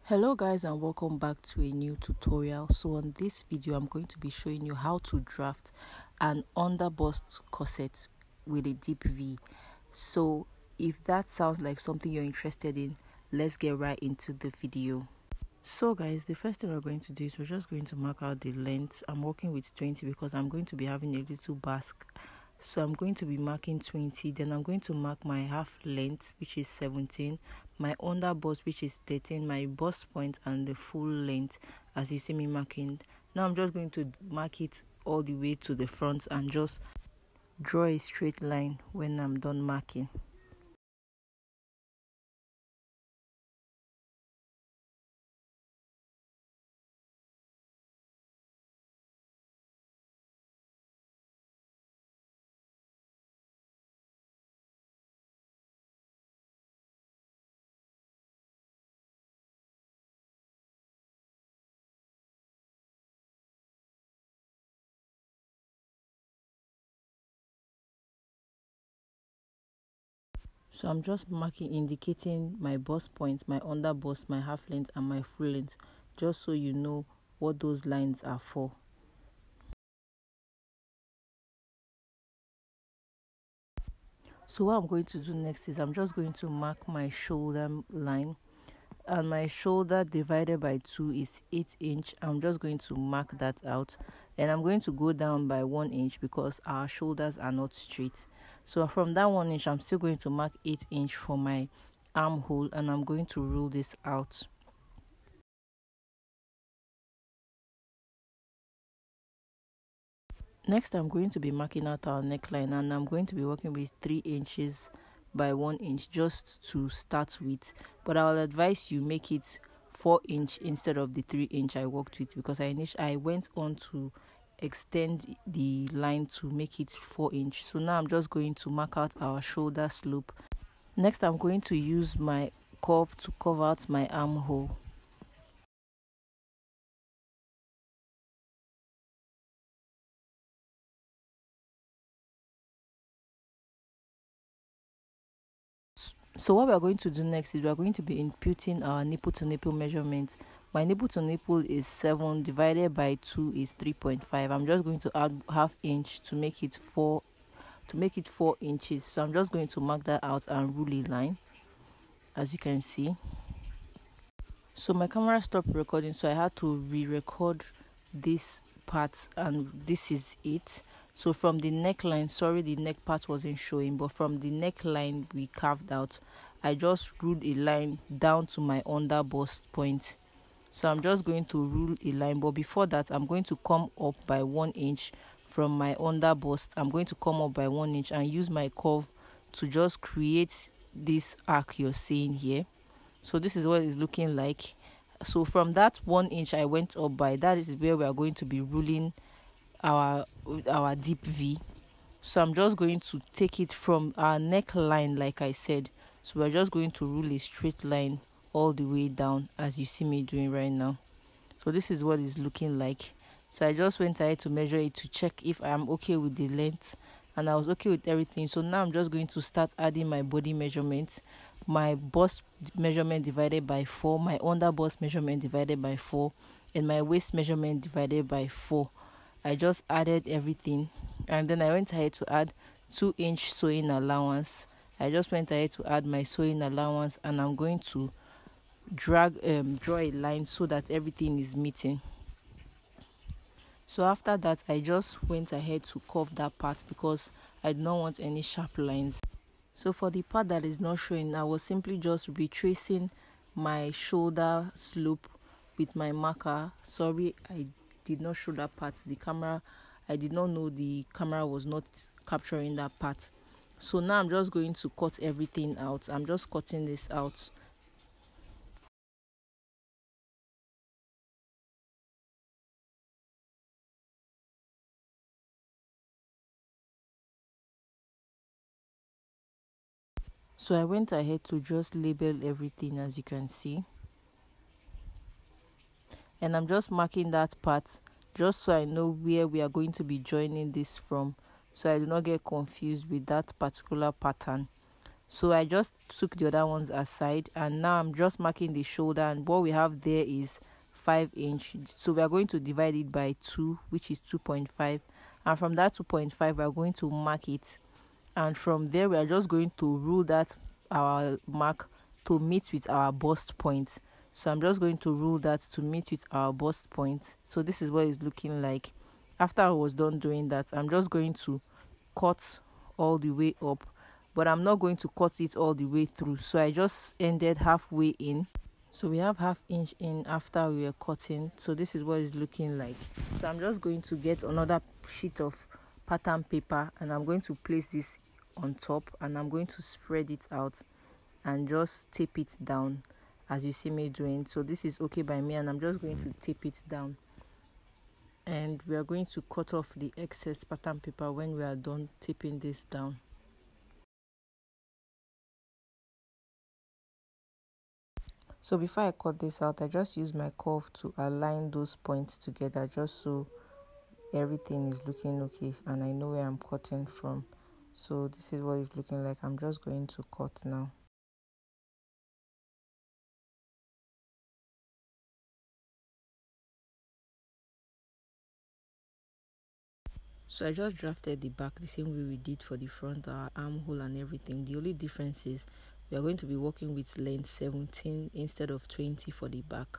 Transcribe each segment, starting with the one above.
Hello guys, and welcome back to a new tutorial. So on this video I'm going to be showing you how to draft an underbust corset with a deep V. So if that sounds like something you're interested in, let's get right into the video. So guys, the first thing we're going to do is we're just going to mark out the length. I'm working with 20 because I'm going to be having a little basque. So I'm going to be marking 20, then I'm going to mark my half length, which is 17, my under bust, which is 13, my bust point, and the full length as you see me marking. Now I'm just going to mark it all the way to the front and just draw a straight line when I'm done marking. So I'm just marking, indicating my bust points, my under bust, my half length, and my full length, just so you know what those lines are for. So what I'm going to do next is I'm just going to mark my shoulder line, and my shoulder divided by 2 is 8 inch. I'm just going to mark that out, and I'm going to go down by 1 inch because our shoulders are not straight. So from that 1 inch I'm still going to mark 8 inch for my armhole, and I'm going to rule this out. Next I'm going to be marking out our neckline, and I'm going to be working with 3 inches by 1 inch just to start with, but I will advise you make it 4 inch instead of the 3 inch I worked with, because I went on to extend the line to make it 4 inch. So now I'm just going to mark out our shoulder slope. Next I'm going to use my curve to curve out my armhole. So what we are going to do next is we are going to be imputing our nipple to nipple measurement. My nipple to nipple is 7, divided by 2 is 3.5. I'm just going to add half inch to make it 4 inches. So I'm just going to mark that out and rule a line, as you can see. So my camera stopped recording, so I had to re-record this part, and this is it. So from the neckline, sorry the neck part wasn't showing, but from the neckline we carved out, I just ruled a line down to my under bust point. So I'm just going to rule a line, but before that I'm going to come up by 1 inch from my under bust. I'm going to come up by 1 inch and use my curve to just create this arc you're seeing here. So this is what it's looking like. So from that 1 inch I went up by, that is where we are going to be ruling our deep V. So I'm just going to take it from our neckline, like I said. So we're just going to rule a straight line all the way down, as you see me doing right now. So this is what it's looking like. So I just went ahead to measure it to check if I'm okay with the length, and I was okay with everything. So now I'm just going to start adding my body measurements, my bust measurement divided by 4, my under bust measurement divided by 4, and my waist measurement divided by 4. I just added everything, and then I went ahead to add 2 inch sewing allowance. I just went ahead to add my sewing allowance, and I'm going to draw a line so that everything is meeting. So after that I just went ahead to curve that part because I do not want any sharp lines. So for the part that is not showing, I was simply just retracing my shoulder slope with my marker. Sorry, I did not show that part. The camera, I did not know the camera was not capturing that part. So now I'm just going to cut everything out. I'm just cutting this out. So I went ahead to just label everything, as you can see, and I'm just marking that part just so I know where we are going to be joining this from, so I do not get confused with that particular pattern. So I just took the other ones aside, and now I'm just marking the shoulder, and what we have there is 5 inch. So we are going to divide it by 2, which is 2.5, and from that 2.5 we are going to mark it, and from there we are just going to rule that our mark to meet with our bust point. So I'm just going to rule that to meet with our bust point. So this is what it's looking like. After I was done doing that, I'm just going to cut all the way up, but I'm not going to cut it all the way through. So I just ended halfway in. So we have 1/2 inch in after we were cutting. So this is what it's looking like. So I'm just going to get another sheet of pattern paper, and I'm going to place this on top, and I'm going to spread it out and just tape it down as you see me doing. So this is okay by me, and I'm just going to tape it down, and we are going to cut off the excess pattern paper when we are done taping this down. So before I cut this out, I just use my curve to align those points together, just so everything is looking okay and I know where I'm cutting from. So this is what it's looking like. I'm just going to cut now. So I just drafted the back the same way we did for the front, our armhole and everything. The only difference is we are going to be working with length 17 instead of 20 for the back.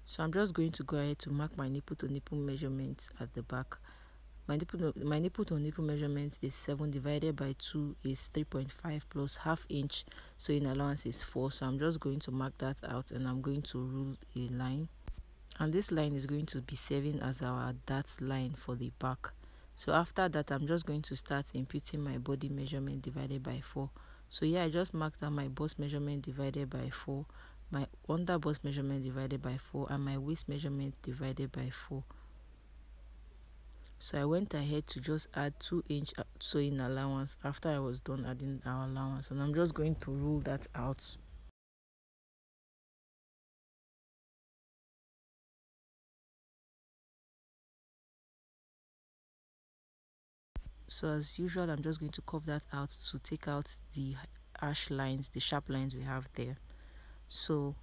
So I'm just going to go ahead to mark my nipple to nipple measurements at the back. My nipple to nipple measurement is 7 divided by 2 is 3.5 plus 1/2 inch. So in allowance is 4. So I'm just going to mark that out, and I'm going to rule a line. And this line is going to be serving as our dart line for the back. So after that, I'm just going to start imputing my body measurement divided by 4. So here I just marked out my bust measurement divided by 4, my under bust measurement divided by 4, and my waist measurement divided by 4. So I went ahead to just add 2 inch sewing allowance after I was done adding our allowance, and I'm just going to rule that out. So as usual, I'm just going to curve that out to take out the harsh lines, the sharp lines we have there. So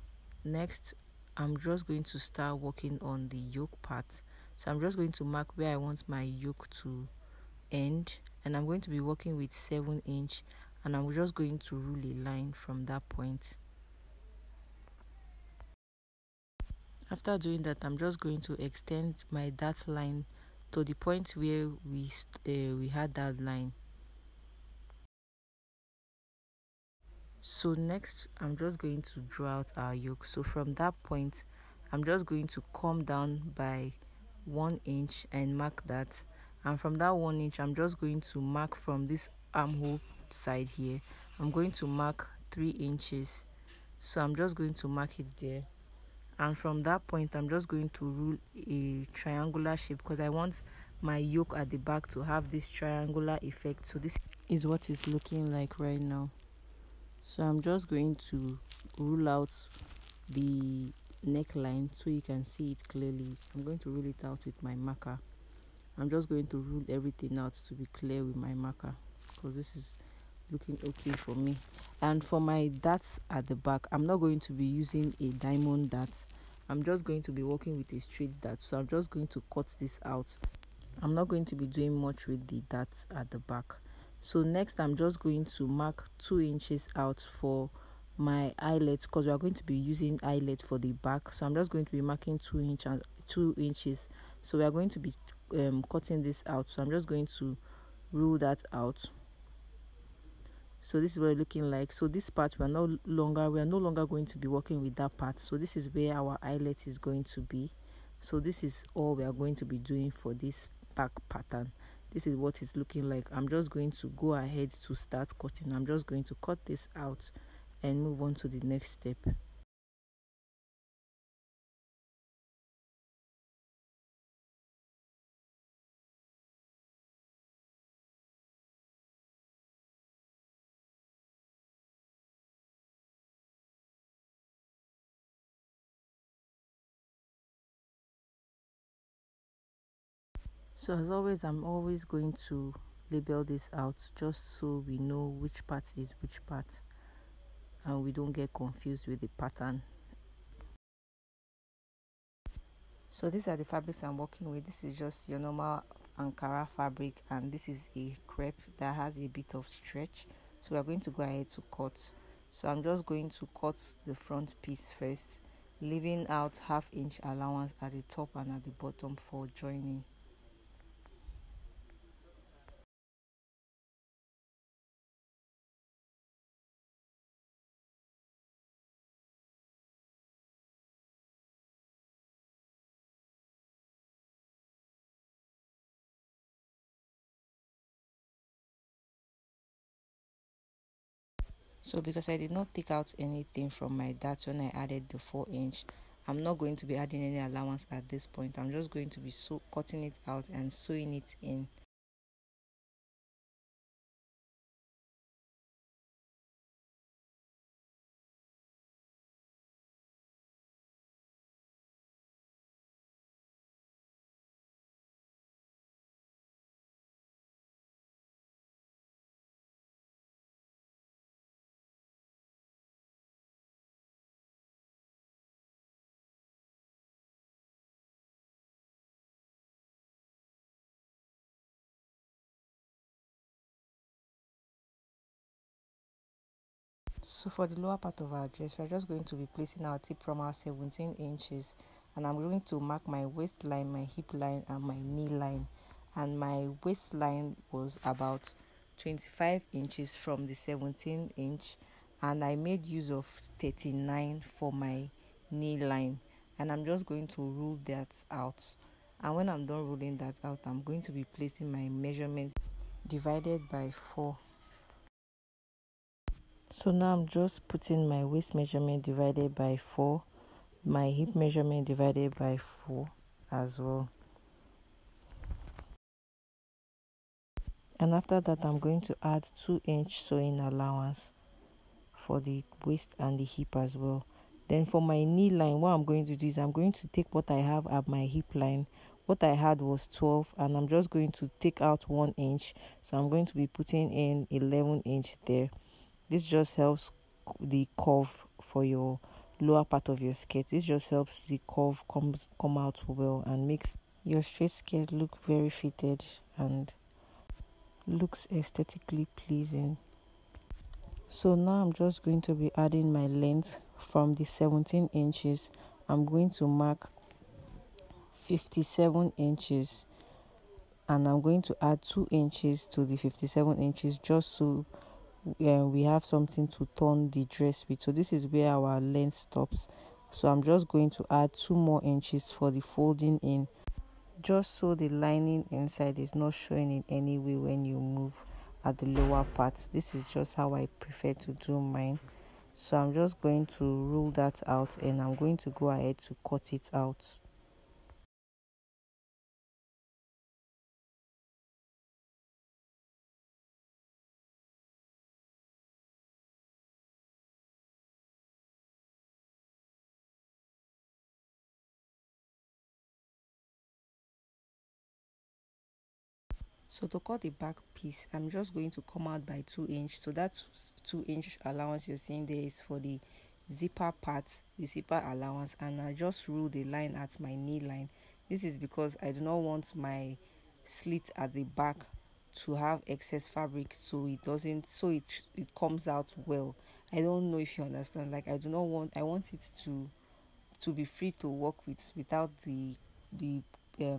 next, I'm just going to start working on the yoke part. So I'm just going to mark where I want my yoke to end, and I'm going to be working with 7 inch, and I'm just going to rule a line from that point. After doing that, I'm just going to extend my dart line to the point where we had that line. So next, I'm just going to draw out our yoke. So from that point, I'm just going to come down by 1 inch and mark that. And from that 1 inch, I'm just going to mark from this armhole side here. I'm going to mark 3 inches. So I'm just going to mark it there. And from that point, I'm just going to rule a triangular shape because I want my yoke at the back to have this triangular effect. So this is what it's looking like right now. So I'm just going to rule out the neckline so you can see it clearly. I'm going to rule it out with my marker. I'm just going to rule everything out to be clear with my marker because this is looking okay for me. And for my darts at the back, I'm not going to be using a diamond dart. I'm just going to be working with a straight dart. So I'm just going to cut this out. I'm not going to be doing much with the darts at the back. So next, I'm just going to mark 2 inches out for my eyelet because we are going to be using eyelet for the back. So I'm just going to be marking 2 inches. So we are going to be cutting this out. So I'm just going to rule that out. So this is what it's looking like. So this part we are no longer going to be working with that part. So this is where our eyelet is going to be. So this is all we are going to be doing for this back pattern. This is what it's looking like. I'm just going to go ahead to start cutting. I'm just going to cut this out and move on to the next step. So as always, I'm always going to label this out just so we know which part is which part and we don't get confused with the pattern. So these are the fabrics I'm working with. This is just your normal Ankara fabric, and this is a crepe that has a bit of stretch. So we are going to go ahead to cut. So I'm just going to cut the front piece first, leaving out 1/2 inch allowance at the top and at the bottom for joining. So because I did not take out anything from my dart when I added the 4-inch, I'm not going to be adding any allowance at this point. I'm just going to be cutting it out and sewing it in. So for the lower part of our dress, we're just going to be placing our tip from our 17 inches, and I'm going to mark my waistline, my hip line, and my knee line. And my waistline was about 25 inches from the 17 inch, and I made use of 39 for my knee line. And I'm just going to rule that out. And when I'm done ruling that out, I'm going to be placing my measurements divided by 4. So now I'm just putting my waist measurement divided by 4, my hip measurement divided by 4 as well. And after that, I'm going to add 2-inch sewing allowance for the waist and the hip as well. Then for my knee line, what I'm going to do is I'm going to take what I have at my hip line. What I had was 12, and I'm just going to take out 1 inch. So I'm going to be putting in 11 inch there. This just helps the curve for your lower part of your skirt. This just helps the curve come out well and makes your straight skirt look very fitted and looks aesthetically pleasing. So now I'm just going to be adding my length from the 17 inches. I'm going to mark 57 inches, and I'm going to add 2 inches to the 57 inches just so we have something to turn the dress with. So this is where our length stops. So I'm just going to add 2 more inches for the folding in, just so the lining inside is not showing in any way when you move at the lower part. This is just how I prefer to do mine. So I'm just going to rule that out, and I'm going to go ahead to cut it out. So to cut the back piece, I'm just going to come out by 2 inch. So that 2 inch allowance you're seeing there is for the zipper part, the zipper allowance, and I just rule the line at my knee line. This is because I do not want my slit at the back to have excess fabric, so it doesn't, so it comes out well. I don't know if you understand. Like, I want it to be free to work with without the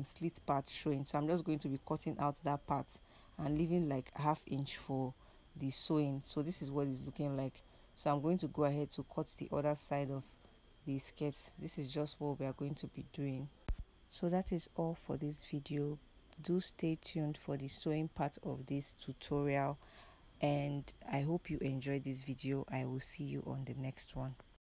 slit part showing. So I'm just going to be cutting out that part and leaving like 1/2 inch for the sewing. So this is what it's looking like. So I'm going to go ahead to cut the other side of the skirt. This is just what we are going to be doing. So that is all for this video. Do stay tuned for the sewing part of this tutorial, and I hope you enjoyed this video. I will see you on the next one.